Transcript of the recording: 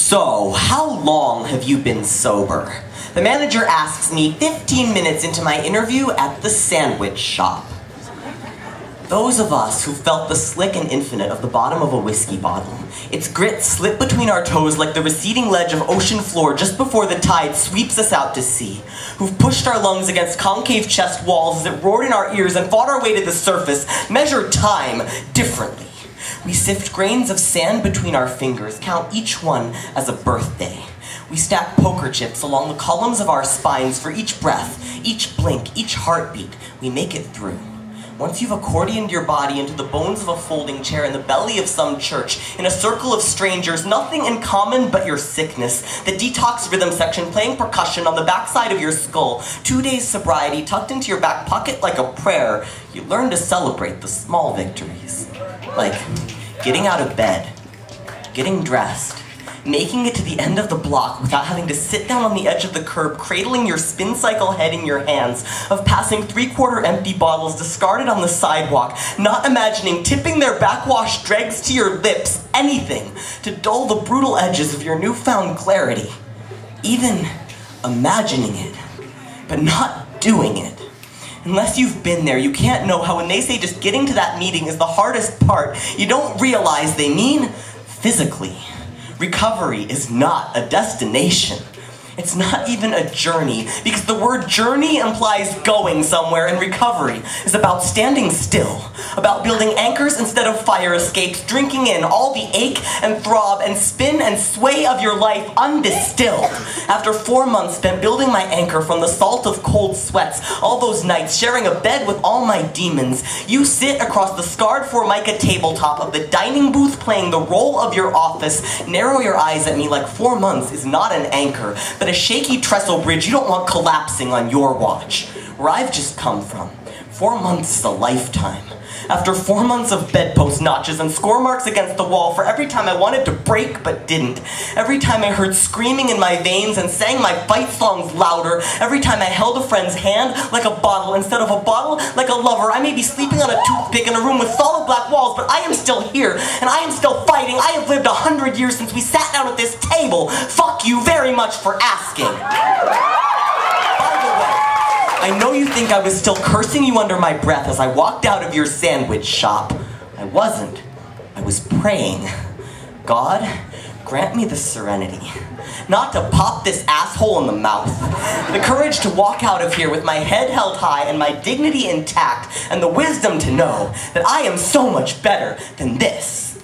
So, how long have you been sober? The manager asks me 15 minutes into my interview at the sandwich shop. Those of us who felt the slick and infinite of the bottom of a whiskey bottle, its grit slip between our toes like the receding ledge of ocean floor just before the tide sweeps us out to sea, who've pushed our lungs against concave chest walls as it roared in our ears and fought our way to the surface, measure time differently. We sift grains of sand between our fingers, count each one as a birthday. We stack poker chips along the columns of our spines for each breath, each blink, each heartbeat. We make it through. Once you've accordioned your body into the bones of a folding chair in the belly of some church, in a circle of strangers, nothing in common but your sickness, the detox rhythm section playing percussion on the backside of your skull, 2 days sobriety tucked into your back pocket like a prayer, you learn to celebrate the small victories. Like getting out of bed, getting dressed, making it to the end of the block without having to sit down on the edge of the curb, cradling your spin cycle head in your hands, of passing 3/4 empty bottles discarded on the sidewalk, not imagining tipping their backwash dregs to your lips, anything to dull the brutal edges of your newfound clarity. Even imagining it, but not doing it. Unless you've been there, you can't know how when they say just getting to that meeting is the hardest part, you don't realize they mean physically. Recovery is not a destination. It's not even a journey, because the word journey implies going somewhere, and recovery is about standing still, about building anchors instead of fire escapes, drinking in all the ache and throb and spin and sway of your life undistilled. After 4 months spent building my anchor from the salt of cold sweats, all those nights sharing a bed with all my demons, you sit across the scarred Formica tabletop of the dining booth playing the role of your office, narrow your eyes at me like 4 months is not an anchor, but a shaky trestle bridge you don't want collapsing on your watch. Where I've just come from, 4 months is a lifetime. After 4 months of bedpost notches and score marks against the wall for every time I wanted to break but didn't, every time I heard screaming in my veins and sang my fight songs louder, every time I held a friend's hand like a bottle instead of a bottle like a lover, I may be sleeping on a toothpick in a room with solid black walls, but I am still here, and I am still fighting. I have lived 100 years since we sat down at this table. Fuck you very much for asking. By the way, I know you think I was still cursing you under my breath as I walked out of your sandwich shop. I wasn't. I was praying. God, grant me the serenity not to pop this asshole in the mouth, the courage to walk out of here with my head held high and my dignity intact, and the wisdom to know that I am so much better than this.